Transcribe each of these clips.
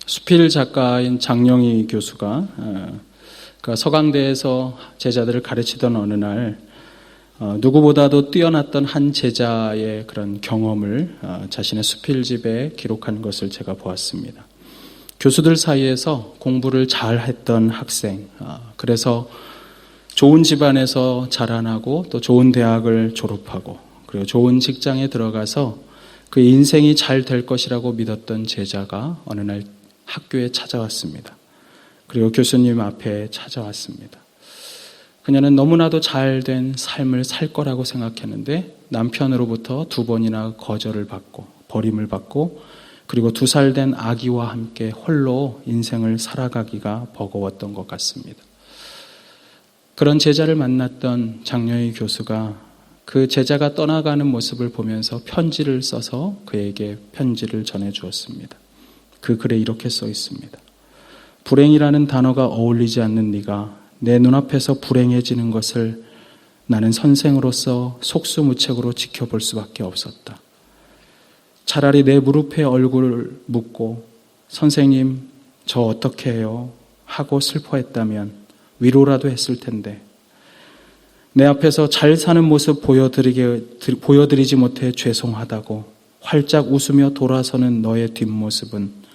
수필 작가인 장영희 교수가 서강대에서 제자들을 가르치던 어느 날 누구보다도 뛰어났던 한 제자의 그런 경험을 자신의 수필집에 기록한 것을 제가 보았습니다. 교수들 사이에서 공부를 잘했던 학생, 그래서 좋은 집안에서 자라나고 또 좋은 대학을 졸업하고 그리고 좋은 직장에 들어가서 그 인생이 잘 될 것이라고 믿었던 제자가 어느 날 학교에 찾아왔습니다. 그리고 교수님 앞에 찾아왔습니다. 그녀는 너무나도 잘된 삶을 살 거라고 생각했는데 남편으로부터 2번이나 거절을 받고 버림을 받고 그리고 2살 된 아기와 함께 홀로 인생을 살아가기가 버거웠던 것 같습니다. 그런 제자를 만났던 장영희 교수가 그 제자가 떠나가는 모습을 보면서 편지를 써서 그에게 편지를 전해주었습니다. 그 글에 이렇게 써 있습니다. 불행이라는 단어가 어울리지 않는 네가 내 눈앞에서 불행해지는 것을 나는 선생으로서 속수무책으로 지켜볼 수밖에 없었다. 차라리 내 무릎에 얼굴을 묻고 선생님 저 어떻게 해요? 하고 슬퍼했다면 위로라도 했을 텐데 내 앞에서 잘 사는 모습 보여드리지 못해 죄송하다고 활짝 웃으며 돌아서는 너의 뒷모습은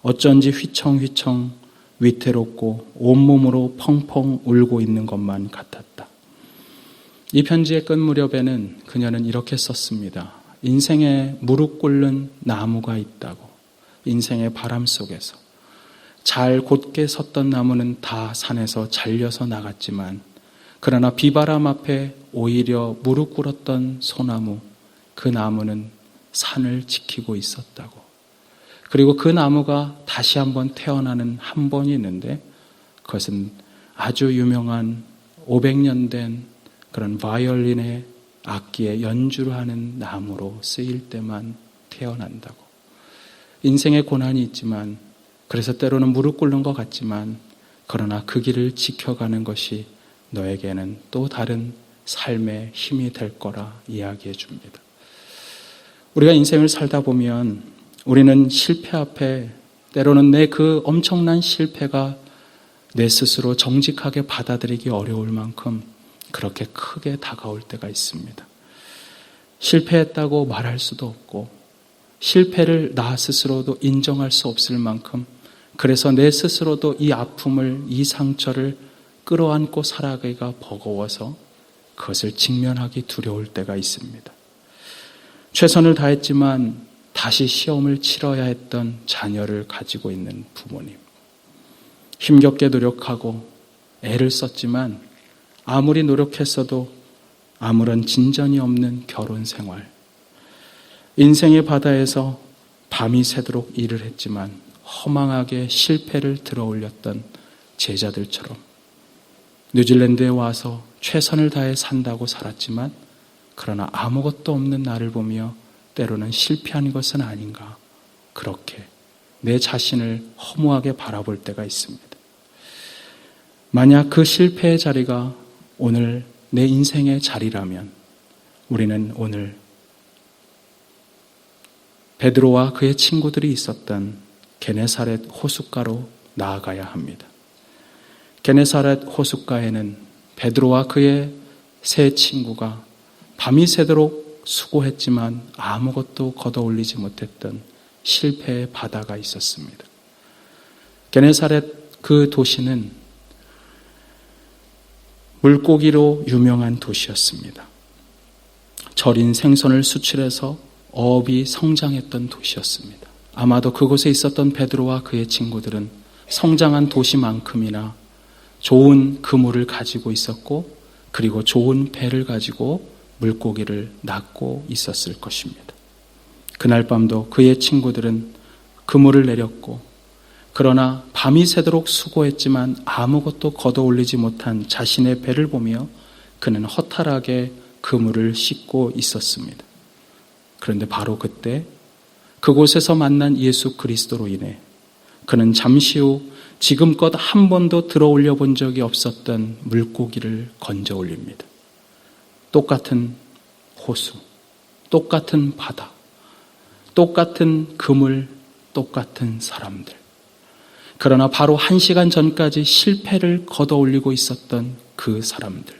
어쩐지 휘청휘청 위태롭고 온몸으로 펑펑 울고 있는 것만 같았다. 이 편지의 끝 무렵에는 그녀는 이렇게 썼습니다. 인생에 무릎 꿇는 나무가 있다고. 인생의 바람 속에서 잘 곧게 섰던 나무는 다 산에서 잘려서 나갔지만 그러나 비바람 앞에 오히려 무릎 꿇었던 소나무, 그 나무는 산을 지키고 있었다고. 그리고 그 나무가 다시 한번 태어나는 한 번이 있는데 그것은 아주 유명한 500년 된 그런 바이올린의 악기에 연주를 하는 나무로 쓰일 때만 태어난다고. 인생에 고난이 있지만 그래서 때로는 무릎 꿇는 것 같지만 그러나 그 길을 지켜가는 것이 너에게는 또 다른 삶의 힘이 될 거라 이야기해 줍니다. 우리가 인생을 살다 보면 우리는 실패 앞에 때로는 내 그 엄청난 실패가 내 스스로 정직하게 받아들이기 어려울 만큼 그렇게 크게 다가올 때가 있습니다. 실패했다고 말할 수도 없고 실패를 나 스스로도 인정할 수 없을 만큼 그래서 내 스스로도 이 아픔을, 이 상처를 끌어안고 살아가기가 버거워서 그것을 직면하기 두려울 때가 있습니다. 최선을 다했지만 다시 시험을 치러야 했던 자녀를 가지고 있는 부모님. 힘겹게 노력하고 애를 썼지만 아무리 노력했어도 아무런 진전이 없는 결혼 생활. 인생의 바다에서 밤이 새도록 일을 했지만 허망하게 실패를 들어올렸던 제자들처럼 뉴질랜드에 와서 최선을 다해 산다고 살았지만 그러나 아무것도 없는 나를 보며 때로는 실패한 것은 아닌가 그렇게 내 자신을 허무하게 바라볼 때가 있습니다. 만약 그 실패의 자리가 오늘 내 인생의 자리라면 우리는 오늘 베드로와 그의 친구들이 있었던 게네사렛 호숫가로 나아가야 합니다. 게네사렛 호숫가에는 베드로와 그의 세 친구가 밤이 새도록 수고했지만 아무것도 걷어올리지 못했던 실패의 바다가 있었습니다. 게네사렛 그 도시는 물고기로 유명한 도시였습니다. 절인 생선을 수출해서 어업이 성장했던 도시였습니다. 아마도 그곳에 있었던 베드로와 그의 친구들은 성장한 도시만큼이나 좋은 그물을 가지고 있었고 그리고 좋은 배를 가지고 물고기를 낚고 있었을 것입니다. 그날 밤도 그의 친구들은 그물을 내렸고 그러나 밤이 새도록 수고했지만 아무것도 걷어올리지 못한 자신의 배를 보며 그는 허탈하게 그물을 씻고 있었습니다. 그런데 바로 그때 그곳에서 만난 예수 그리스도로 인해 그는 잠시 후 지금껏 한 번도 들어올려 본 적이 없었던 물고기를 건져 올립니다. 똑같은 호수, 똑같은 바다, 똑같은 그물, 똑같은 사람들. 그러나 바로 1시간 전까지 실패를 걷어올리고 있었던 그 사람들.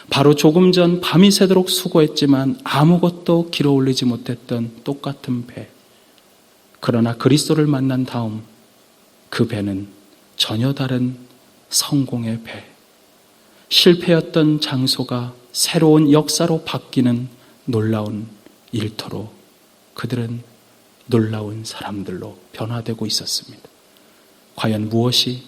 바로 조금 전 밤이 새도록 수고했지만 아무것도 길어올리지 못했던 똑같은 배. 그러나 그리스도를 만난 다음 그 배는 전혀 다른 성공의 배. 실패였던 장소가 새로운 역사로 바뀌는 놀라운 일터로 그들은 놀라운 사람들로 변화되고 있었습니다. 과연 무엇이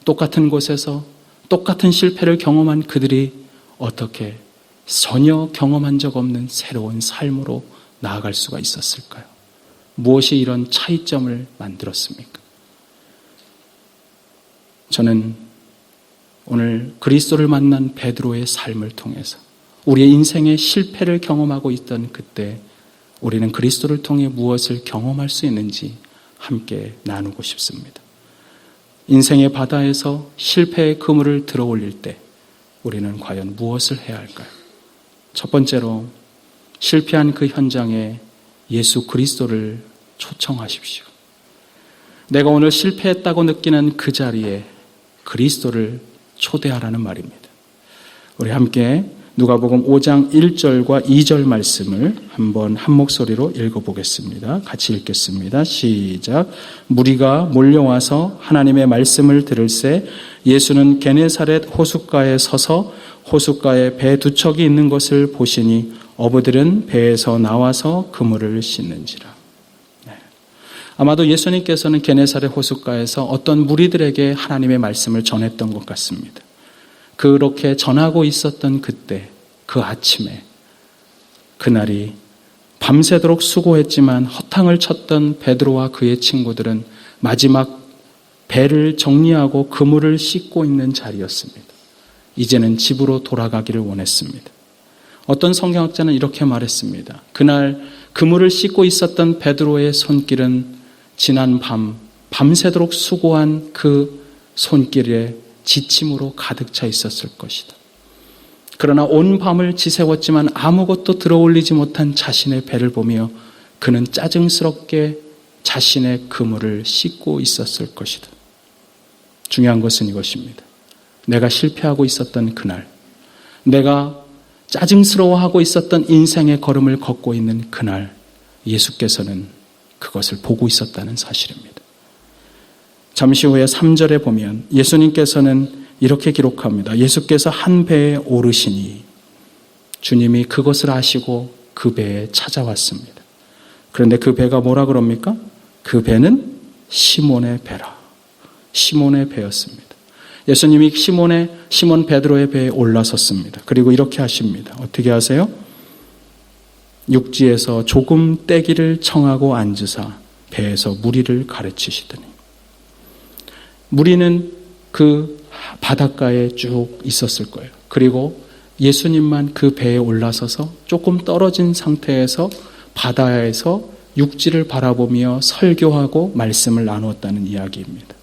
똑같은 곳에서 똑같은 실패를 경험한 그들이 어떻게 전혀 경험한 적 없는 새로운 삶으로 나아갈 수가 있었을까요? 무엇이 이런 차이점을 만들었습니까? 저는 오늘 그리스도를 만난 베드로의 삶을 통해서 우리의 인생의 실패를 경험하고 있던 그때 우리는 그리스도를 통해 무엇을 경험할 수 있는지 함께 나누고 싶습니다. 인생의 바다에서 실패의 그물을 들어올릴 때 우리는 과연 무엇을 해야 할까요? 첫 번째로 실패한 그 현장에 예수 그리스도를 초청하십시오. 내가 오늘 실패했다고 느끼는 그 자리에 그리스도를 초대하라는 말입니다. 우리 함께 누가복음 5장 1절과 2절 말씀을 한번 한 목소리로 읽어보겠습니다. 같이 읽겠습니다. 시작. 무리가 몰려와서 하나님의 말씀을 들을새 예수는 게네사렛 호숫가에 서서 호숫가에 배 두 척이 있는 것을 보시니 어부들은 배에서 나와서 그물을 씻는지라. 아마도 예수님께서는 게네사렛 호숫가에서 어떤 무리들에게 하나님의 말씀을 전했던 것 같습니다. 그렇게 전하고 있었던 그때, 그 아침에, 그날이 밤새도록 수고했지만 허탕을 쳤던 베드로와 그의 친구들은 마지막 배를 정리하고 그물을 씻고 있는 자리였습니다. 이제는 집으로 돌아가기를 원했습니다. 어떤 성경학자는 이렇게 말했습니다. 그날 그물을 씻고 있었던 베드로의 손길은 지난 밤새도록 수고한 그 손길에 지침으로 가득 차 있었을 것이다. 그러나 온 밤을 지새웠지만 아무것도 들어올리지 못한 자신의 배를 보며 그는 짜증스럽게 자신의 그물을 씻고 있었을 것이다. 중요한 것은 이것입니다. 내가 실패하고 있었던 그날, 내가 짜증스러워하고 있었던 인생의 걸음을 걷고 있는 그날, 예수께서는 그것을 보고 있었다는 사실입니다. 잠시 후에 3절에 보면 예수님께서는 이렇게 기록합니다. 예수께서 한 배에 오르시니 주님이 그것을 아시고 그 배에 찾아왔습니다. 그런데 그 배가 뭐라 그럽니까? 그 배는 시몬의 배라. 시몬의 배였습니다. 예수님이 시몬 베드로의 배에 올라섰습니다. 그리고 이렇게 하십니다. 어떻게 하세요? 육지에서 조금 떼기를 청하고 앉으사 배에서 무리를 가르치시더니 무리는 그 바닷가에 쭉 있었을 거예요. 그리고 예수님만 그 배에 올라서서 조금 떨어진 상태에서 바다에서 육지를 바라보며 설교하고 말씀을 나누었다는 이야기입니다.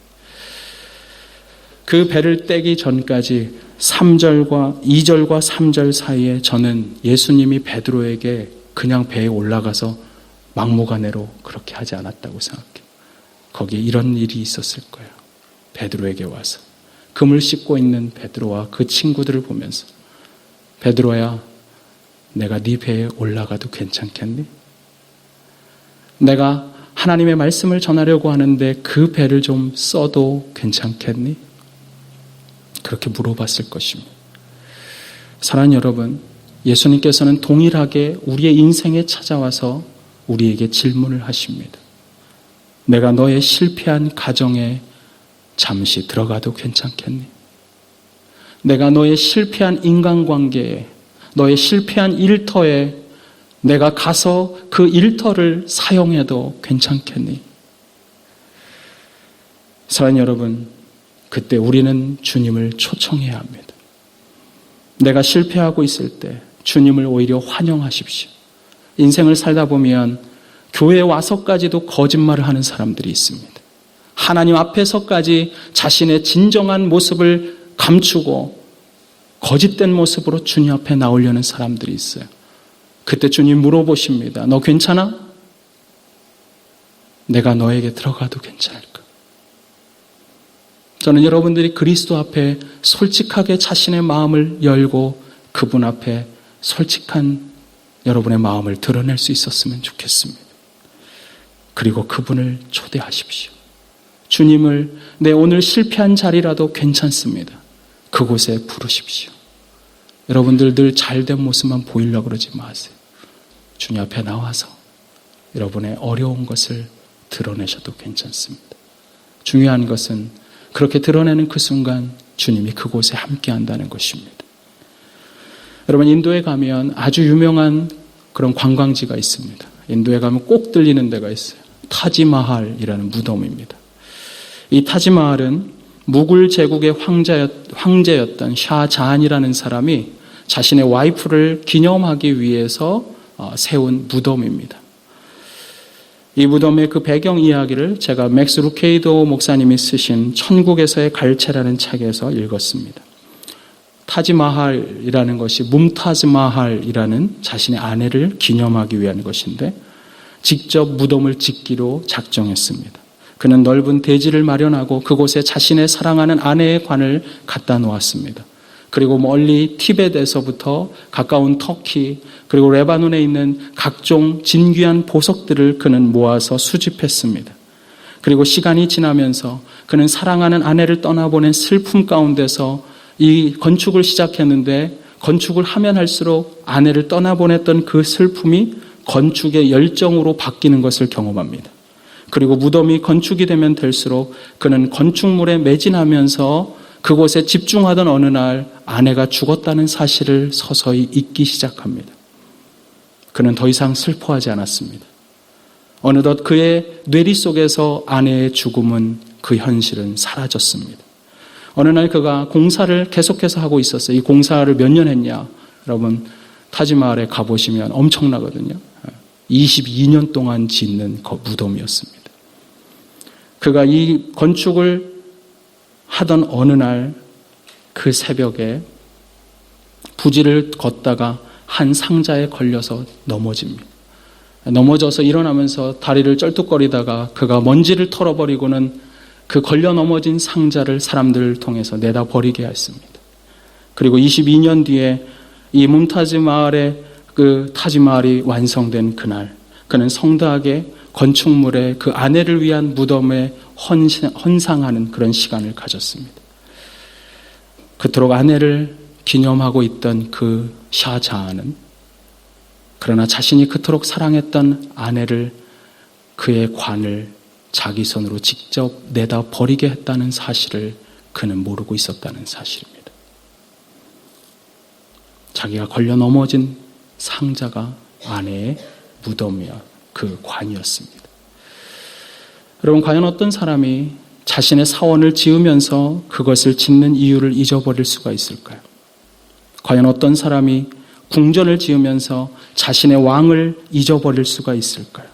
그 배를 떼기 전까지 2절과 3절 사이에 저는 예수님이 베드로에게 그냥 배에 올라가서 막무가내로 그렇게 하지 않았다고 생각해요. 거기에 이런 일이 있었을 거예요. 베드로에게 와서 금을 씻고 있는 베드로와 그 친구들을 보면서 베드로야, 내가 네 배에 올라가도 괜찮겠니? 내가 하나님의 말씀을 전하려고 하는데 그 배를 좀 써도 괜찮겠니? 그렇게 물어봤을 것입니다. 사랑하는 여러분, 예수님께서는 동일하게 우리의 인생에 찾아와서 우리에게 질문을 하십니다. 내가 너의 실패한 가정에 잠시 들어가도 괜찮겠니? 내가 너의 실패한 인간관계에, 너의 실패한 일터에 내가 가서 그 일터를 사용해도 괜찮겠니? 사랑하는 여러분, 그때 우리는 주님을 초청해야 합니다. 내가 실패하고 있을 때 주님을 오히려 환영하십시오. 인생을 살다 보면 교회에 와서까지도 거짓말을 하는 사람들이 있습니다. 하나님 앞에서까지 자신의 진정한 모습을 감추고 거짓된 모습으로 주님 앞에 나오려는 사람들이 있어요. 그때 주님 물어보십니다. 너 괜찮아? 내가 너에게 들어가도 괜찮을까? 저는 여러분들이 그리스도 앞에 솔직하게 자신의 마음을 열고 그분 앞에 솔직한 여러분의 마음을 드러낼 수 있었으면 좋겠습니다. 그리고 그분을 초대하십시오. 주님을 내 오늘 실패한 자리라도 괜찮습니다. 그곳에 부르십시오. 여러분들 늘 잘된 모습만 보이려고 그러지 마세요. 주님 앞에 나와서 여러분의 어려운 것을 드러내셔도 괜찮습니다. 중요한 것은 그렇게 드러내는 그 순간 주님이 그곳에 함께 한다는 것입니다. 여러분, 인도에 가면 아주 유명한 그런 관광지가 있습니다. 인도에 가면 꼭 들리는 데가 있어요. 타지마할이라는 무덤입니다. 이 타지마할은 무굴 제국의 황제였던 샤자한이라는 사람이 자신의 와이프를 기념하기 위해서 세운 무덤입니다. 이 무덤의 그 배경 이야기를 제가 맥스 루케이도 목사님이 쓰신 천국에서의 갈채라는 책에서 읽었습니다. 타지마할이라는 것이 뭄타즈마할이라는 자신의 아내를 기념하기 위한 것인데 직접 무덤을 짓기로 작정했습니다. 그는 넓은 대지를 마련하고 그곳에 자신의 사랑하는 아내의 관을 갖다 놓았습니다. 그리고 멀리 티벳에서부터 가까운 터키 그리고 레바논에 있는 각종 진귀한 보석들을 그는 모아서 수집했습니다. 그리고 시간이 지나면서 그는 사랑하는 아내를 떠나보낸 슬픔 가운데서 이 건축을 시작했는데 건축을 하면 할수록 아내를 떠나보냈던 그 슬픔이 건축의 열정으로 바뀌는 것을 경험합니다. 그리고 무덤이 건축이 되면 될수록 그는 건축물에 매진하면서 그곳에 집중하던 어느 날 아내가 죽었다는 사실을 서서히 잊기 시작합니다. 그는 더 이상 슬퍼하지 않았습니다. 어느덧 그의 뇌리 속에서 아내의 죽음은 그 현실은 사라졌습니다. 어느 날 그가 공사를 계속해서 하고 있었어요. 이 공사를 몇 년 했냐? 여러분 타지마할에 가보시면 엄청나거든요. 22년 동안 짓는 무덤이었습니다. 그가 이 건축을 하던 어느 날 그 새벽에 부지를 걷다가 한 상자에 걸려서 넘어집니다. 넘어져서 일어나면서 다리를 쩔뚝거리다가 그가 먼지를 털어버리고는 그 걸려 넘어진 상자를 사람들을 통해서 내다 버리게 했습니다. 그리고 22년 뒤에 이 뭄타즈 마을의 그 타지마할이 완성된 그날 그는 성대하게 건축물에 그 아내를 위한 무덤에 헌상하는 그런 시간을 가졌습니다. 그토록 아내를 기념하고 있던 그 샤자한은 그러나 자신이 그토록 사랑했던 아내를 그의 관을 자기 손으로 직접 내다 버리게 했다는 사실을 그는 모르고 있었다는 사실입니다. 자기가 걸려 넘어진 상자가 아내의 무덤이야 그 관이었습니다. 여러분, 과연 어떤 사람이 자신의 사원을 지으면서 그것을 짓는 이유를 잊어버릴 수가 있을까요? 과연 어떤 사람이 궁전을 지으면서 자신의 왕을 잊어버릴 수가 있을까요?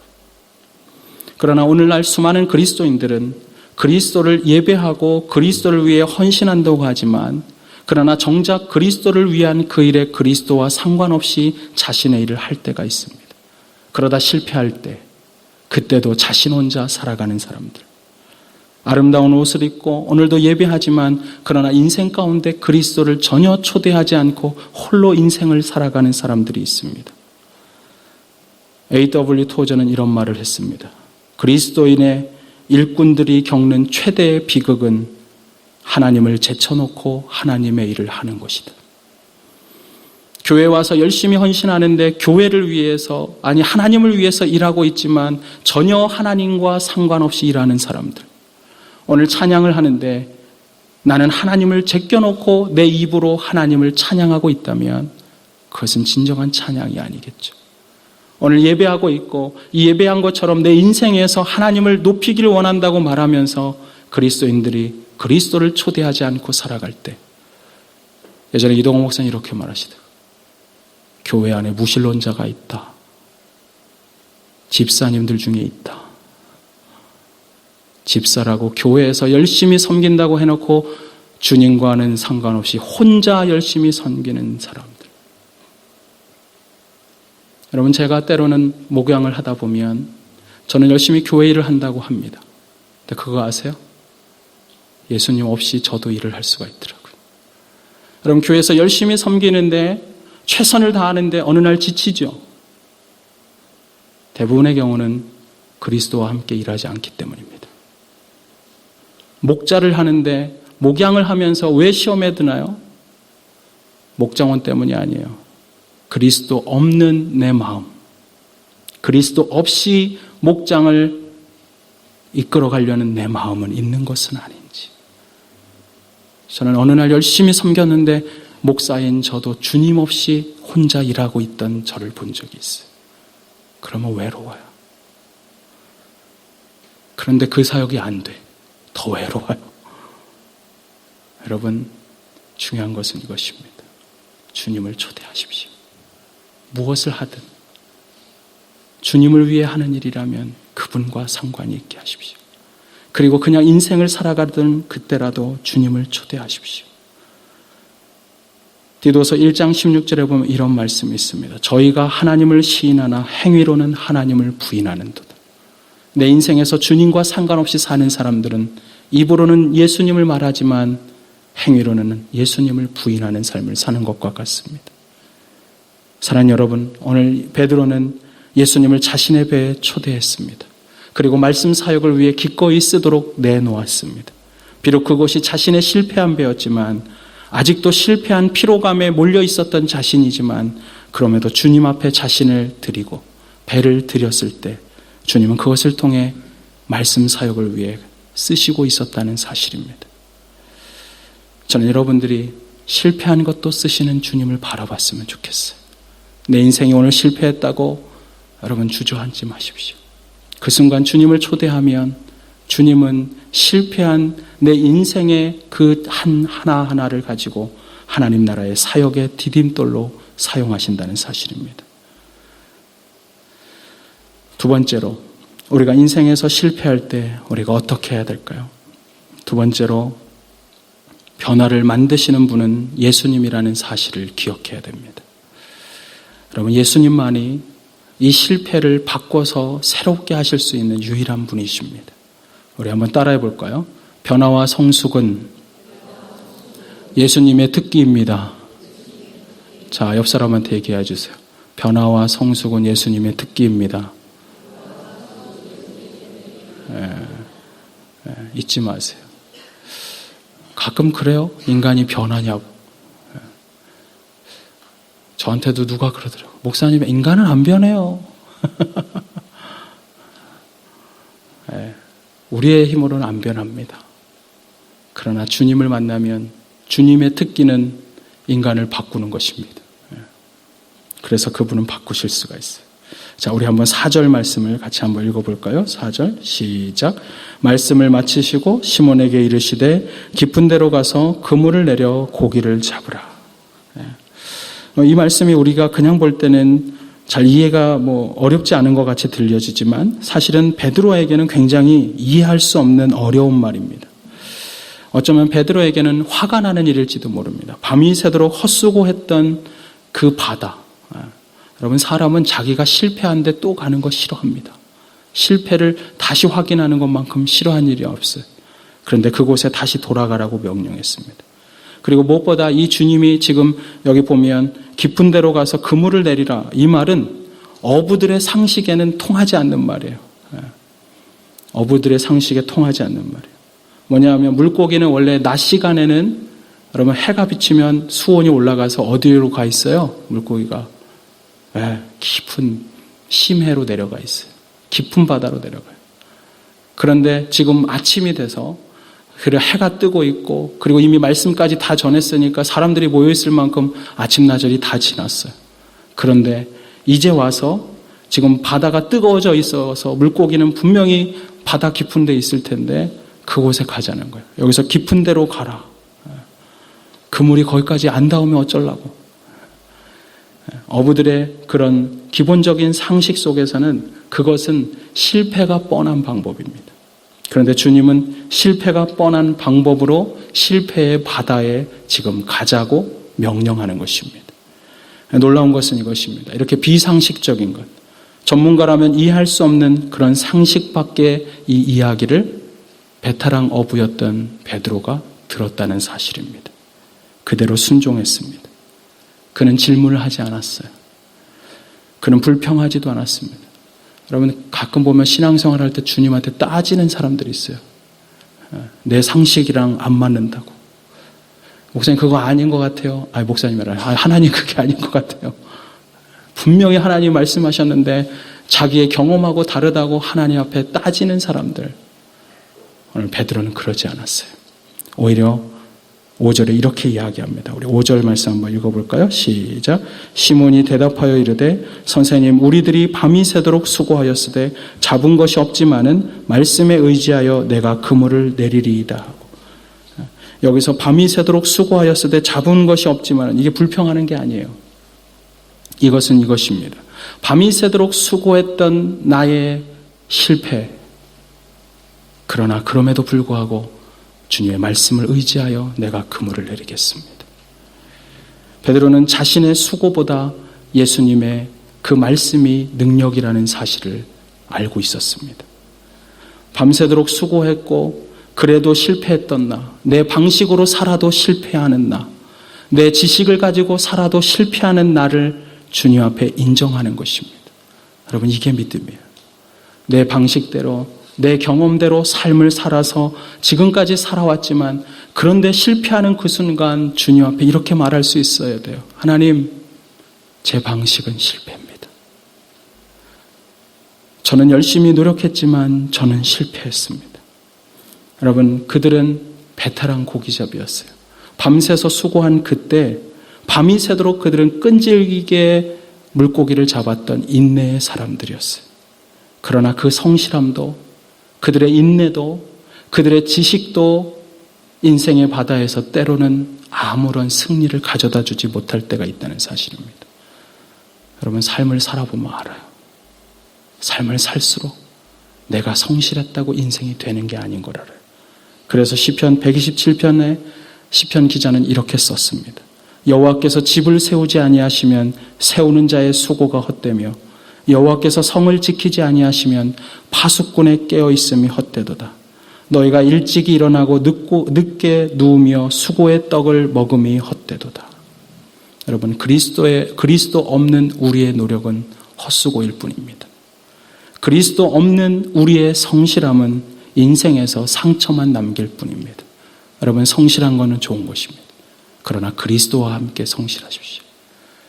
그러나 오늘날 수많은 그리스도인들은 그리스도를 예배하고 그리스도를 위해 헌신한다고 하지만 그러나 정작 그리스도를 위한 그 일에 그리스도와 상관없이 자신의 일을 할 때가 있습니다. 그러다 실패할 때 그때도 자신 혼자 살아가는 사람들. 아름다운 옷을 입고 오늘도 예배하지만 그러나 인생 가운데 그리스도를 전혀 초대하지 않고 홀로 인생을 살아가는 사람들이 있습니다. A.W. 토저는 이런 말을 했습니다. 그리스도인의 일꾼들이 겪는 최대의 비극은 하나님을 제쳐놓고 하나님의 일을 하는 것이다. 교회 와서 열심히 헌신하는데 교회를 위해서 아니 하나님을 위해서 일하고 있지만 전혀 하나님과 상관없이 일하는 사람들. 오늘 찬양을 하는데 나는 하나님을 제껴놓고 내 입으로 하나님을 찬양하고 있다면 그것은 진정한 찬양이 아니겠죠. 오늘 예배하고 있고 이 예배한 것처럼 내 인생에서 하나님을 높이기를 원한다고 말하면서 그리스도인들이 그리스도를 초대하지 않고 살아갈 때 예전에 이동호 목사님 이렇게 말하시더라고요. 교회 안에 무신론자가 있다. 집사님들 중에 있다. 집사라고 교회에서 열심히 섬긴다고 해놓고 주님과는 상관없이 혼자 열심히 섬기는 사람들. 여러분, 제가 때로는 목양을 하다 보면 저는 열심히 교회 일을 한다고 합니다. 근데 그거 아세요? 예수님 없이 저도 일을 할 수가 있더라고요. 여러분, 교회에서 열심히 섬기는데 최선을 다하는데 어느 날 지치죠. 대부분의 경우는 그리스도와 함께 일하지 않기 때문입니다. 목자를 하는데 목양을 하면서 왜 시험에 드나요? 목장원 때문이 아니에요. 그리스도 없는 내 마음, 그리스도 없이 목장을 이끌어가려는 내 마음은 있는 것은 아닌지. 저는 어느 날 열심히 섬겼는데 목사인 저도 주님 없이 혼자 일하고 있던 저를 본 적이 있어요. 그러면 외로워요. 그런데 그 사역이 안 돼. 더 외로워요. 여러분, 중요한 것은 이것입니다. 주님을 초대하십시오. 무엇을 하든 주님을 위해 하는 일이라면 그분과 상관이 있게 하십시오. 그리고 그냥 인생을 살아가던 그때라도 주님을 초대하십시오. 디도서 1장 16절에 보면 이런 말씀이 있습니다. 저희가 하나님을 시인하나 행위로는 하나님을 부인하는도다. 내 인생에서 주님과 상관없이 사는 사람들은 입으로는 예수님을 말하지만 행위로는 예수님을 부인하는 삶을 사는 것과 같습니다. 사랑하는 여러분, 오늘 베드로는 예수님을 자신의 배에 초대했습니다. 그리고 말씀 사역을 위해 기꺼이 쓰도록 내놓았습니다. 비록 그곳이 자신의 실패한 배였지만, 아직도 실패한 피로감에 몰려 있었던 자신이지만, 그럼에도 주님 앞에 자신을 드리고 배를 드렸을 때 주님은 그것을 통해 말씀 사역을 위해 쓰시고 있었다는 사실입니다. 저는 여러분들이 실패한 것도 쓰시는 주님을 바라봤으면 좋겠어요. 내 인생이 오늘 실패했다고 여러분 주저앉지 마십시오. 그 순간 주님을 초대하면 주님은 실패한 내 인생의 그 하나하나를 가지고 하나님 나라의 사역의 디딤돌로 사용하신다는 사실입니다. 두 번째로, 우리가 인생에서 실패할 때 우리가 어떻게 해야 될까요? 두 번째로, 변화를 만드시는 분은 예수님이라는 사실을 기억해야 됩니다. 여러분, 예수님만이 이 실패를 바꿔서 새롭게 하실 수 있는 유일한 분이십니다. 우리 한번 따라해 볼까요? 변화와 성숙은 예수님의 특기입니다. 자, 옆 사람한테 얘기해 주세요. 변화와 성숙은 예수님의 특기입니다. 잊지 마세요. 가끔 그래요. 인간이 변하냐고. 저한테도 누가 그러더라고요. 목사님, 인간은 안 변해요. 우리의 힘으로는 안 변합니다. 그러나 주님을 만나면 주님의 특기는 인간을 바꾸는 것입니다. 그래서 그분은 바꾸실 수가 있어요. 자, 우리 한번 4절 말씀을 같이 한번 읽어볼까요? 4절 시작. 말씀을 마치시고 시몬에게 이르시되 깊은 데로 가서 그물을 내려 고기를 잡으라. 이 말씀이 우리가 그냥 볼 때는 잘 이해가 어렵지 않은 것 같이 들려지지만 사실은 베드로에게는 굉장히 이해할 수 없는 어려운 말입니다. 어쩌면 베드로에게는 화가 나는 일일지도 모릅니다. 밤이 새도록 헛수고했던 그 바다. 여러분, 사람은 자기가 실패하는데 또 가는 거 싫어합니다. 실패를 다시 확인하는 것만큼 싫어한 일이 없어요. 그런데 그곳에 다시 돌아가라고 명령했습니다. 그리고 무엇보다 이 주님이 지금 여기 보면 깊은 데로 가서 그물을 내리라. 이 말은 어부들의 상식에는 통하지 않는 말이에요. 어부들의 상식에 통하지 않는 말이에요. 뭐냐면 물고기는 원래 낮 시간에는 여러분 해가 비치면 수온이 올라가서 어디로 가 있어요? 물고기가 깊은 심해로 내려가 있어요. 깊은 바다로 내려가요. 그런데 지금 아침이 돼서 그리고 해가 뜨고 있고 그리고 이미 말씀까지 다 전했으니까 사람들이 모여있을 만큼 아침나절이 다 지났어요. 그런데 이제 와서 지금 바다가 뜨거워져 있어서 물고기는 분명히 바다 깊은 데 있을 텐데 그곳에 가자는 거예요. 여기서 깊은 데로 가라. 그물이 거기까지 안 닿으면 어쩌려고. 어부들의 그런 기본적인 상식 속에서는 그것은 실패가 뻔한 방법입니다. 그런데 주님은 실패가 뻔한 방법으로 실패의 바다에 지금 가자고 명령하는 것입니다. 놀라운 것은 이것입니다. 이렇게 비상식적인 것, 전문가라면 이해할 수 없는 그런 상식 밖의 이 이야기를 배타랑 어부였던 베드로가 들었다는 사실입니다. 그대로 순종했습니다. 그는 질문을 하지 않았어요. 그는 불평하지도 않았습니다. 여러분, 가끔 보면 신앙생활 할 때 주님한테 따지는 사람들이 있어요. 내 상식이랑 안 맞는다고. 목사님 그거 아닌 것 같아요. 목사님이라 하나님 그게 아닌 것 같아요. 분명히 하나님 말씀하셨는데 자기의 경험하고 다르다고 하나님 앞에 따지는 사람들. 오늘 베드로는 그러지 않았어요. 오히려 5절에 이렇게 이야기합니다. 우리 5절 말씀 한번 읽어볼까요? 시작. 시몬이 대답하여 이르되 선생님 우리들이 밤이 새도록 수고하였으되 잡은 것이 없지만은 말씀에 의지하여 내가 그물을 내리리이다 하고, 여기서 밤이 새도록 수고하였으되 잡은 것이 없지만은, 이게 불평하는 게 아니에요. 이것은 이것입니다. 밤이 새도록 수고했던 나의 실패, 그러나 그럼에도 불구하고 주님의 말씀을 의지하여 내가 그물을 내리겠습니다. 베드로는 자신의 수고보다 예수님의 그 말씀이 능력이라는 사실을 알고 있었습니다. 밤새도록 수고했고 그래도 실패했던 나, 내 방식으로 살아도 실패하는 나, 내 지식을 가지고 살아도 실패하는 나를 주님 앞에 인정하는 것입니다. 여러분, 이게 믿음이에요. 내 방식대로, 내 경험대로 삶을 살아서 지금까지 살아왔지만 그런데 실패하는 그 순간 주님 앞에 이렇게 말할 수 있어야 돼요. 하나님, 제 방식은 실패입니다. 저는 열심히 노력했지만 저는 실패했습니다. 여러분, 그들은 배탈한 고기잡이였어요. 밤새서 수고한 그때 밤이 새도록 그들은 끈질기게 물고기를 잡았던 인내의 사람들이었어요. 그러나 그 성실함도, 그들의 인내도, 그들의 지식도 인생의 바다에서 때로는 아무런 승리를 가져다 주지 못할 때가 있다는 사실입니다. 여러분, 삶을 살아보면 알아요. 삶을 살수록 내가 성실했다고 인생이 되는 게 아닌 걸 알아요. 그래서 시편 127편에 시편 기자는 이렇게 썼습니다. 여호와께서 집을 세우지 아니하시면 세우는 자의 수고가 헛되며 여호와께서 성을 지키지 아니하시면 파수꾼의 깨어있음이 헛되도다. 너희가 일찍이 일어나고 늦게 누우며 수고의 떡을 먹음이 헛되도다. 여러분, 그리스도 없는 우리의 노력은 헛수고일 뿐입니다. 그리스도 없는 우리의 성실함은 인생에서 상처만 남길 뿐입니다. 여러분, 성실한 것은 좋은 것입니다. 그러나 그리스도와 함께 성실하십시오.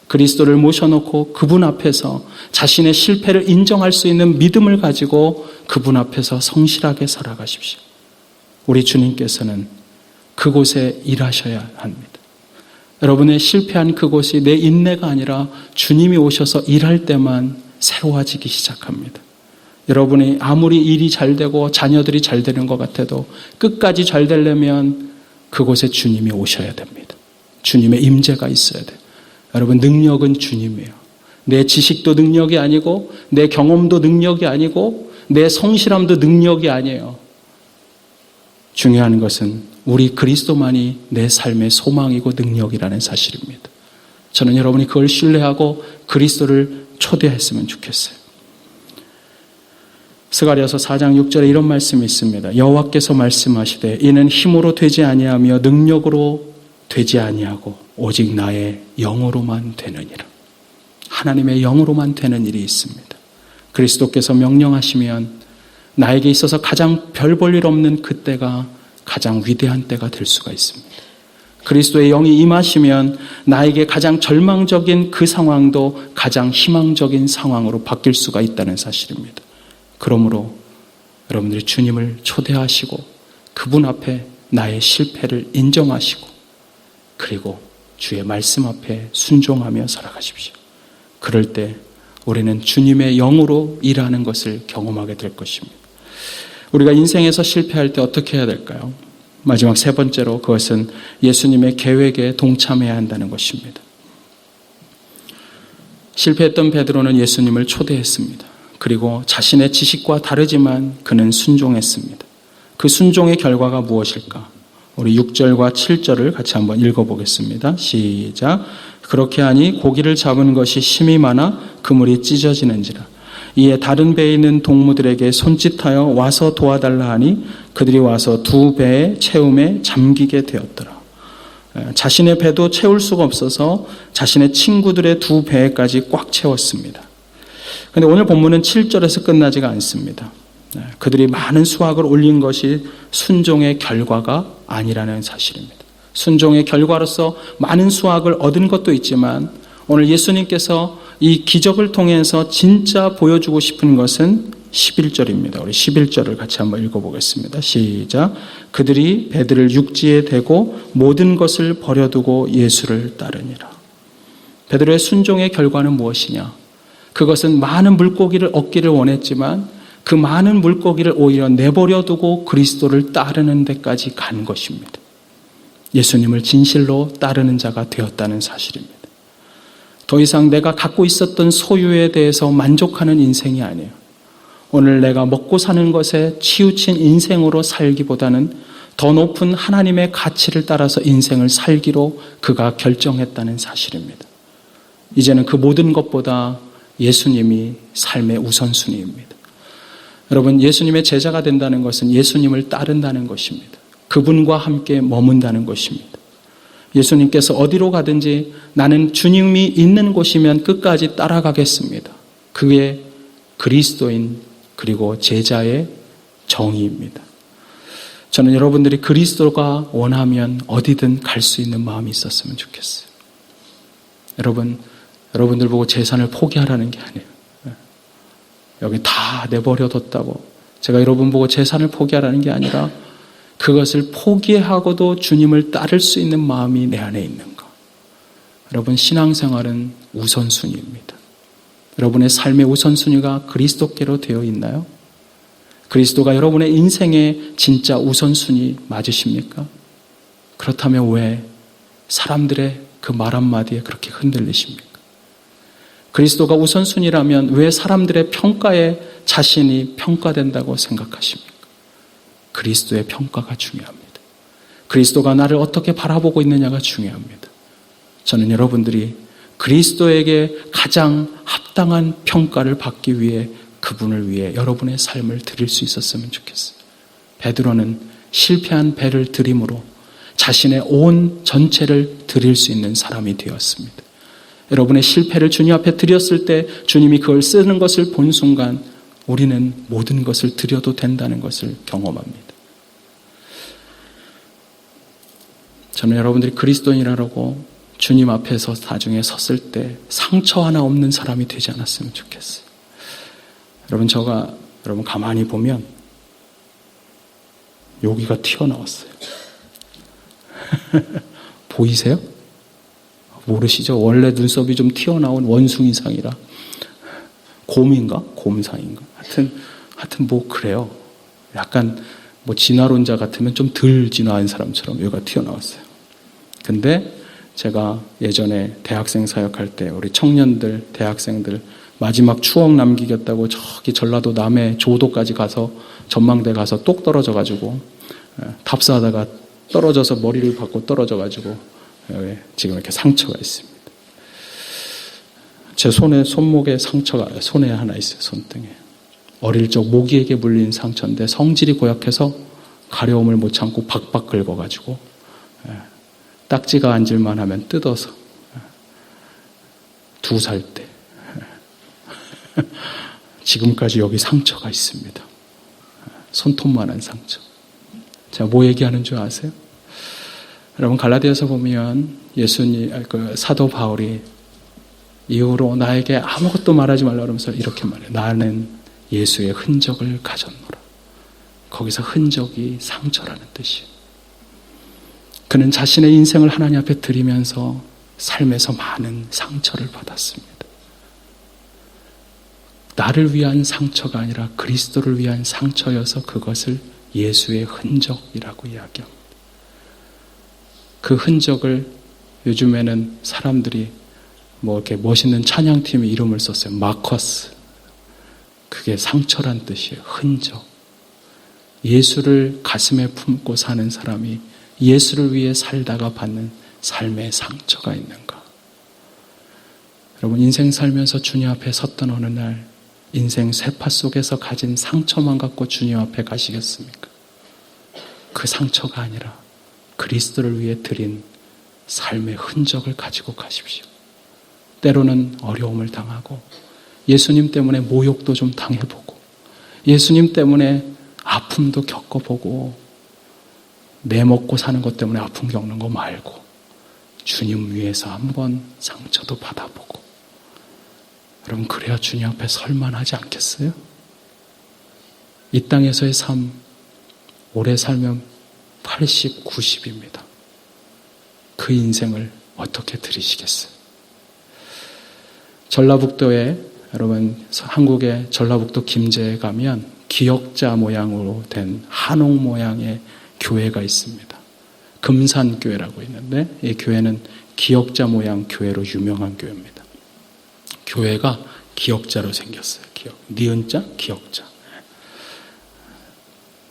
그리스도를 모셔놓고 그분 앞에서 자신의 실패를 인정할 수 있는 믿음을 가지고 그분 앞에서 성실하게 살아가십시오. 우리 주님께서는 그곳에 일하셔야 합니다. 여러분의 실패한 그곳이 내 인내가 아니라 주님이 오셔서 일할 때만 새로워지기 시작합니다. 여러분이 아무리 일이 잘 되고 자녀들이 잘 되는 것 같아도 끝까지 잘 되려면 그곳에 주님이 오셔야 됩니다. 주님의 임재가 있어야 돼요. 여러분, 능력은 주님이에요. 내 지식도 능력이 아니고 내 경험도 능력이 아니고 내 성실함도 능력이 아니에요. 중요한 것은 우리 그리스도만이 내 삶의 소망이고 능력이라는 사실입니다. 저는 여러분이 그걸 신뢰하고 그리스도를 초대했으면 좋겠어요. 스가랴서 4장 6절에 이런 말씀이 있습니다. 여호와께서 말씀하시되 이는 힘으로 되지 아니하며 능력으로 되지 아니하고 오직 나의 영으로만 되느니라. 하나님의 영으로만 되는 일이 있습니다. 그리스도께서 명령하시면 나에게 있어서 가장 별 볼 일 없는 그때가 가장 위대한 때가 될 수가 있습니다. 그리스도의 영이 임하시면 나에게 가장 절망적인 그 상황도 가장 희망적인 상황으로 바뀔 수가 있다는 사실입니다. 그러므로 여러분들이 주님을 초대하시고 그분 앞에 나의 실패를 인정하시고 그리고 주의 말씀 앞에 순종하며 살아가십시오. 그럴 때 우리는 주님의 영으로 일하는 것을 경험하게 될 것입니다. 우리가 인생에서 실패할 때 어떻게 해야 될까요? 마지막 세 번째로 그것은 예수님의 계획에 동참해야 한다는 것입니다. 실패했던 베드로는 예수님을 초대했습니다. 그리고 자신의 지식과 다르지만 그는 순종했습니다. 그 순종의 결과가 무엇일까? 우리 6절과 7절을 같이 한번 읽어보겠습니다. 시작. 그렇게 하니 고기를 잡은 것이 심히 많아 그물이 찢어지는지라. 이에 다른 배에 있는 동무들에게 손짓하여 와서 도와달라 하니 그들이 와서 두 배의 채움에 잠기게 되었더라. 자신의 배도 채울 수가 없어서 자신의 친구들의 두 배까지 꽉 채웠습니다. 그런데 오늘 본문은 7절에서 끝나지가 않습니다. 그들이 많은 수확을 올린 것이 순종의 결과가 아니라는 사실입니다. 순종의 결과로서 많은 수확을 얻은 것도 있지만 오늘 예수님께서 이 기적을 통해서 진짜 보여주고 싶은 것은 11절입니다. 우리 11절을 같이 한번 읽어보겠습니다. 시작. 그들이 배들을 육지에 대고 모든 것을 버려두고 예수를 따르니라. 베드로의 순종의 결과는 무엇이냐? 그것은 많은 물고기를 얻기를 원했지만 그 많은 물고기를 오히려 내버려두고 그리스도를 따르는 데까지 간 것입니다. 예수님을 진실로 따르는 자가 되었다는 사실입니다. 더 이상 내가 갖고 있었던 소유에 대해서 만족하는 인생이 아니에요. 오늘 내가 먹고 사는 것에 치우친 인생으로 살기보다는 더 높은 하나님의 가치를 따라서 인생을 살기로 그가 결정했다는 사실입니다. 이제는 그 모든 것보다 예수님이 삶의 우선순위입니다. 여러분, 예수님의 제자가 된다는 것은 예수님을 따른다는 것입니다. 그분과 함께 머문다는 것입니다. 예수님께서 어디로 가든지 나는 주님이 있는 곳이면 끝까지 따라가겠습니다. 그게 그리스도인 그리고 제자의 정의입니다. 저는 여러분들이 그리스도가 원하면 어디든 갈 수 있는 마음이 있었으면 좋겠어요. 여러분들 보고 재산을 포기하라는 게 아니에요. 여기 다 내버려뒀다고 제가 여러분 보고 재산을 포기하라는 게 아니라 그것을 포기하고도 주님을 따를 수 있는 마음이 내 안에 있는가. 여러분, 신앙생활은 우선순위입니다. 여러분의 삶의 우선순위가 그리스도께로 되어 있나요? 그리스도가 여러분의 인생의 진짜 우선순위 맞으십니까? 그렇다면 왜 사람들의 그 말 한마디에 그렇게 흔들리십니까? 그리스도가 우선순위라면 왜 사람들의 평가에 자신이 평가된다고 생각하십니까? 그리스도의 평가가 중요합니다. 그리스도가 나를 어떻게 바라보고 있느냐가 중요합니다. 저는 여러분들이 그리스도에게 가장 합당한 평가를 받기 위해 그분을 위해 여러분의 삶을 드릴 수 있었으면 좋겠어요. 베드로는 실패한 배를 드림으로 자신의 온 전체를 드릴 수 있는 사람이 되었습니다. 여러분의 실패를 주님 앞에 드렸을 때 주님이 그걸 쓰는 것을 본 순간 우리는 모든 것을 드려도 된다는 것을 경험합니다. 저는 여러분들이 그리스도인이라고 주님 앞에서 나중에 섰을 때 상처 하나 없는 사람이 되지 않았으면 좋겠어요. 여러분 가만히 보면 여기가 튀어나왔어요. 보이세요? 모르시죠? 원래 눈썹이 좀 튀어나온 원숭이상이라 곰인가? 곰상인가? 하여튼 뭐 그래요. 약간 뭐 진화론자 같으면 좀 덜 진화한 사람처럼 여기가 튀어나왔어요. 근데 제가 예전에 대학생 사역할 때 우리 청년들, 대학생들 마지막 추억 남기겠다고 저기 전라도 남해 조도까지 가서 전망대 가서 똑 떨어져가지고 답사하다가 떨어져서 머리를 받고 떨어져가지고 지금 이렇게 상처가 있습니다. 제 손목에 상처가 손에 하나 있어요. 손등에. 어릴 적 모기에게 물린 상처인데 성질이 고약해서 가려움을 못 참고 박박 긁어가지고 딱지가 앉을만 하면 뜯어서 2살 때 지금까지 여기 상처가 있습니다. 손톱만한 상처. 제가 뭐 얘기하는 줄 아세요? 여러분 갈라디아서 보면 사도 바울이 이후로 나에게 아무것도 말하지 말라 그러면서 이렇게 말해요. 나는 예수의 흔적을 가졌노라. 거기서 흔적이 상처라는 뜻이에요. 그는 자신의 인생을 하나님 앞에 드리면서 삶에서 많은 상처를 받았습니다. 나를 위한 상처가 아니라 그리스도를 위한 상처여서 그것을 예수의 흔적이라고 이야기합니다. 그 흔적을 요즘에는 사람들이 뭐 이렇게 멋있는 찬양팀이 이름을 썼어요. 마커스. 그게 상처란 뜻이에요. 흔적. 예수를 가슴에 품고 사는 사람이 예수를 위해 살다가 받는 삶의 상처가 있는가? 여러분 인생 살면서 주님 앞에 섰던 어느 날 인생 쇠파 속에서 가진 상처만 갖고 주님 앞에 가시겠습니까? 그 상처가 아니라 그리스도를 위해 드린 삶의 흔적을 가지고 가십시오. 때로는 어려움을 당하고 예수님 때문에 모욕도 좀 당해보고 예수님 때문에 아픔도 겪어보고 내 먹고 사는 것 때문에 아픔 겪는 거 말고 주님 위해서 한번 상처도 받아보고 여러분 그래야 주님 앞에 설만하지 않겠어요? 이 땅에서의 삶 오래 살면 80, 90입니다. 그 인생을 어떻게 들이시겠어요? 전라북도에 여러분 한국의 전라북도 김제에 가면 기역자 모양으로 된 한옥 모양의 교회가 있습니다. 금산교회라고 있는데 이 교회는 기역자 모양 교회로 유명한 교회입니다. 교회가 기역자로 생겼어요. 기역. 니은자, 기역자.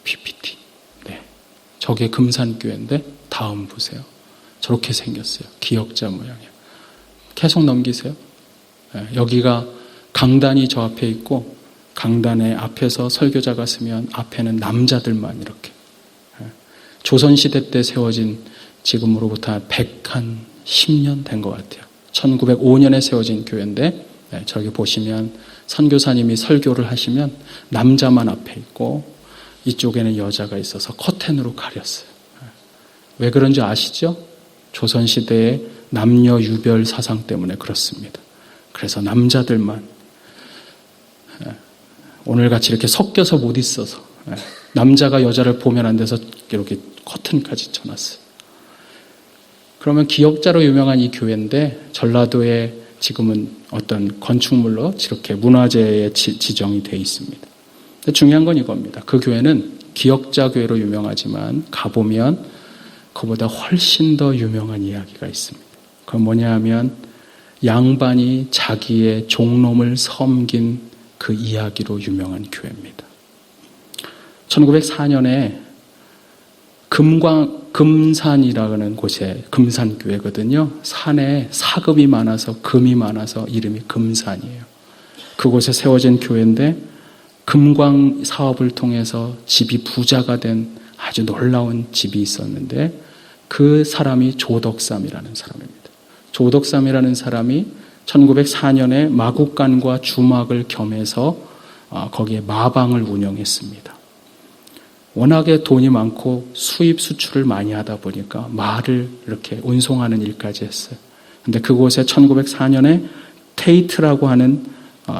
PPT. 네. 저게 금산교회인데 다음 보세요. 저렇게 생겼어요. 기역자 모양이에요. 계속 넘기세요. 네. 여기가 강단이 저 앞에 있고 강단의 앞에서 설교자가 서면 앞에는 남자들만 이렇게. 네. 조선시대 때 세워진 지금으로부터 110년 된 것 같아요. 1905년에 세워진 교회인데 네, 저기 보시면 선교사님이 설교를 하시면 남자만 앞에 있고 이쪽에는 여자가 있어서 커튼으로 가렸어요. 왜 그런지 아시죠? 조선시대의 남녀 유별 사상 때문에 그렇습니다. 그래서 남자들만 오늘같이 이렇게 섞여서 못 있어서 남자가 여자를 보면 안 돼서 이렇게 커튼까지 쳐놨어요. 그러면 기역자로 유명한 이 교회인데 전라도에 지금은 어떤 건축물로 이렇게 문화재에 지정이 되어 있습니다. 근데 중요한 건 이겁니다. 그 교회는 기역자 교회로 유명하지만 가보면 그보다 훨씬 더 유명한 이야기가 있습니다. 그건 뭐냐 하면 양반이 자기의 종놈을 섬긴 그 이야기로 유명한 교회입니다. 1904년에 금산이라는 곳에 금산교회거든요. 산에 사금이 많아서 금이 많아서 이름이 금산이에요. 그곳에 세워진 교회인데 금광 사업을 통해서 집이 부자가 된 아주 놀라운 집이 있었는데 그 사람이 조덕삼이라는 사람입니다. 조덕삼이라는 사람이 1904년에 마국간과 주막을 겸해서 거기에 마방을 운영했습니다. 워낙에 돈이 많고 수입 수출을 많이 하다 보니까 말을 이렇게 운송하는 일까지 했어요. 근데 그곳에 1904년에 테이트라고 하는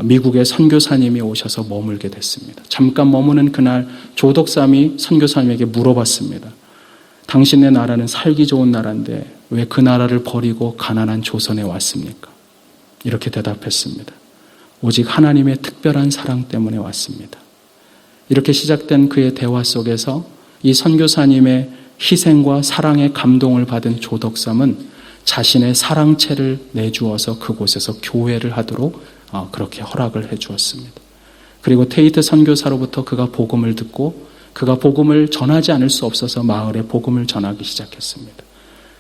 미국의 선교사님이 오셔서 머물게 됐습니다. 잠깐 머무는 그날 조덕삼이 선교사님에게 물어봤습니다. 당신의 나라는 살기 좋은 나라인데 왜 그 나라를 버리고 가난한 조선에 왔습니까? 이렇게 대답했습니다. 오직 하나님의 특별한 사랑 때문에 왔습니다. 이렇게 시작된 그의 대화 속에서 이 선교사님의 희생과 사랑의 감동을 받은 조덕삼은 자신의 사랑채를 내주어서 그곳에서 교회를 하도록 그렇게 허락을 해 주었습니다. 그리고 테이트 선교사로부터 그가 복음을 듣고 그가 복음을 전하지 않을 수 없어서 마을에 복음을 전하기 시작했습니다.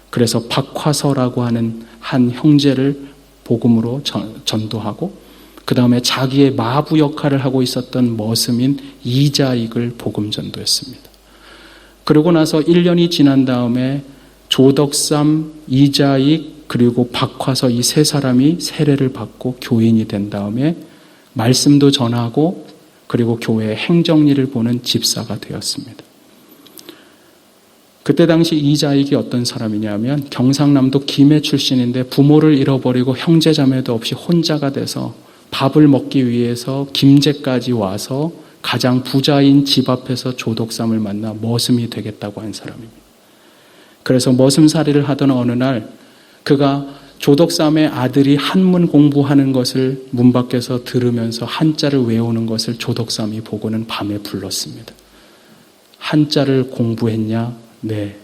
그래서 박화서라고 하는 한 형제를 복음으로 전도하고 그 다음에 자기의 마부 역할을 하고 있었던 머슴인 이자익을 복음 전도했습니다. 그러고 나서 1년이 지난 다음에 조덕삼, 이자익 그리고 박화서 이 세 사람이 세례를 받고 교인이 된 다음에 말씀도 전하고 그리고 교회의 행정일을 보는 집사가 되었습니다. 그때 당시 이자익이 어떤 사람이냐면 경상남도 김해 출신인데 부모를 잃어버리고 형제자매도 없이 혼자가 돼서 밥을 먹기 위해서 김제까지 와서 가장 부자인 집 앞에서 조덕삼을 만나 머슴이 되겠다고 한 사람입니다. 그래서 머슴살이를 하던 어느 날 그가 조덕삼의 아들이 한문 공부하는 것을 문 밖에서 들으면서 한자를 외우는 것을 조덕삼이 보고는 밤에 불렀습니다. 한자를 공부했냐? 네.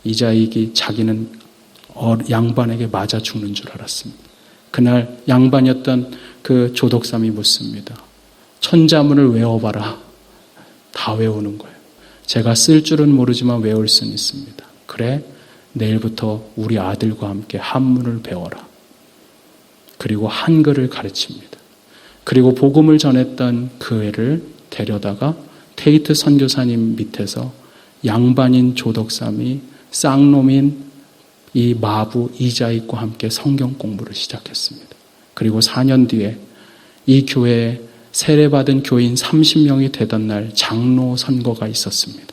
이자익이 자기는 양반에게 맞아 죽는 줄 알았습니다. 그날 양반이었던 그 조덕삼이 묻습니다. 천자문을 외워봐라. 다 외우는 거예요. 제가 쓸 줄은 모르지만 외울 수는 있습니다. 그래, 내일부터 우리 아들과 함께 한문을 배워라. 그리고 한글을 가르칩니다. 그리고 복음을 전했던 그 애를 데려다가 테이트 선교사님 밑에서 양반인 조덕삼이 쌍놈인 이 마부 이자익과 함께 성경 공부를 시작했습니다. 그리고 4년 뒤에 이 교회에 세례받은 교인 30명이 되던 날 장로 선거가 있었습니다.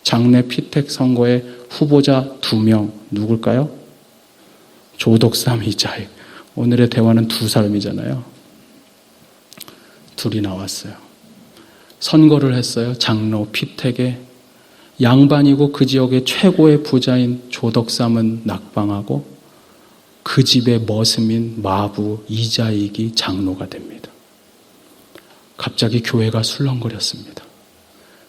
장례 피택 선거의 후보자 2명 누굴까요? 조덕삼, 이자익. 오늘의 대화는 2사람이잖아요. 둘이 나왔어요. 선거를 했어요. 장로 피택에 양반이고 그 지역의 최고의 부자인 조덕삼은 낙방하고 그 집의 머슴인 마부 이자익이 장로가 됩니다. 갑자기 교회가 술렁거렸습니다.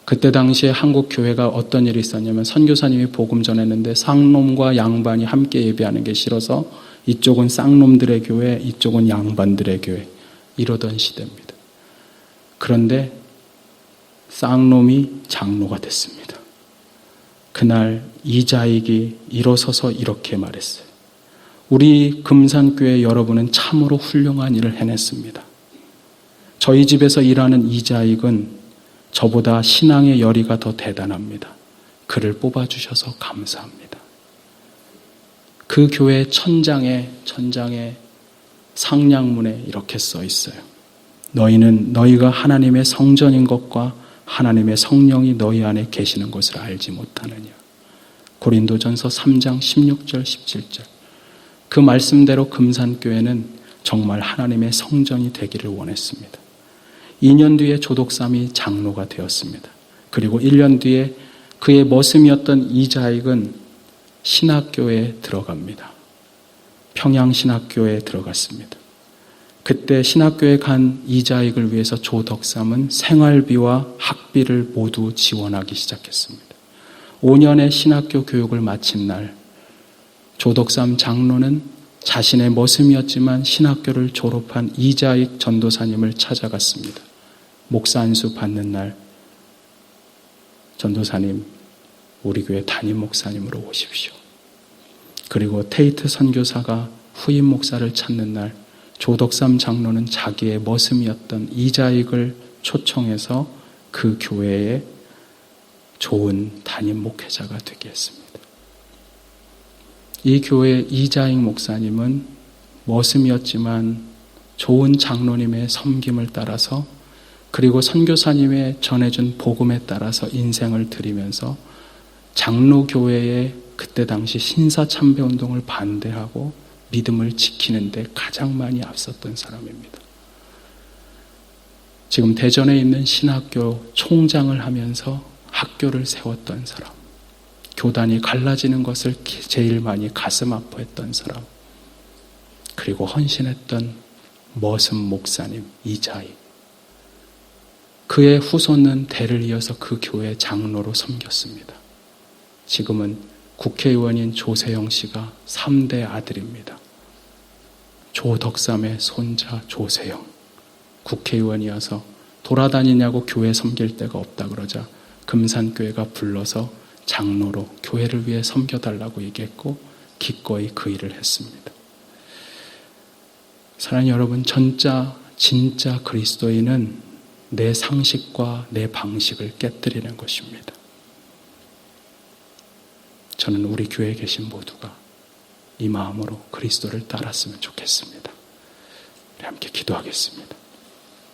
그때 당시에 한국 교회가 어떤 일이 있었냐면 선교사님이 복음 전했는데 쌍놈과 양반이 함께 예배하는 게 싫어서 이쪽은 쌍놈들의 교회, 이쪽은 양반들의 교회 이러던 시대입니다. 그런데 쌍놈이 장로가 됐습니다. 그날 이자익이 일어서서 이렇게 말했어요. 우리 금산교회 여러분은 참으로 훌륭한 일을 해냈습니다. 저희 집에서 일하는 이자익은 저보다 신앙의 열의가 더 대단합니다. 그를 뽑아주셔서 감사합니다. 그 교회 천장에 상량문에 이렇게 써 있어요. 너희가 하나님의 성전인 것과 하나님의 성령이 너희 안에 계시는 것을 알지 못하느냐. 고린도전서 3장 16절 17절. 그 말씀대로 금산교회는 정말 하나님의 성전이 되기를 원했습니다. 2년 뒤에 조덕삼이 장로가 되었습니다. 그리고 1년 뒤에 그의 머슴이었던 이자익은 신학교에 들어갑니다. 평양신학교에 들어갔습니다. 그때 신학교에 간 이자익을 위해서 조덕삼은 생활비와 학비를 모두 지원하기 시작했습니다. 5년의 신학교 교육을 마친 날 조덕삼 장로는 자신의 머슴이었지만 신학교를 졸업한 이자익 전도사님을 찾아갔습니다. 목사 안수 받는 날 전도사님 우리 교회 담임 목사님으로 오십시오. 그리고 테이트 선교사가 후임 목사를 찾는 날 조덕삼 장로는 자기의 머슴이었던 이자익을 초청해서 그 교회에 좋은 담임 목회자가 되게 했습니다. 이 교회 이자익 목사님은 머슴이었지만 좋은 장로님의 섬김을 따라서 그리고 선교사님의 전해준 복음에 따라서 인생을 드리면서 장로교회의 그때 당시 신사참배운동을 반대하고 믿음을 지키는 데 가장 많이 앞섰던 사람입니다. 지금 대전에 있는 신학교 총장을 하면서 학교를 세웠던 사람, 교단이 갈라지는 것을 제일 많이 가슴 아파했던 사람, 그리고 헌신했던 머슴 목사님 이자익. 그의 후손은 대를 이어서 그 교회 장로로 섬겼습니다. 지금은 국회의원인 조세영 씨가 3대 아들입니다. 조덕삼의 손자 조세영. 국회의원이어서 돌아다니냐고 교회 섬길 데가 없다 그러자 금산교회가 불러서 장로로 교회를 위해 섬겨달라고 얘기했고 기꺼이 그 일을 했습니다. 사랑하는 여러분, 진짜 그리스도인은 내 상식과 내 방식을 깨뜨리는 것입니다. 저는 우리 교회에 계신 모두가 이 마음으로 그리스도를 따랐으면 좋겠습니다. 우리 함께 기도하겠습니다.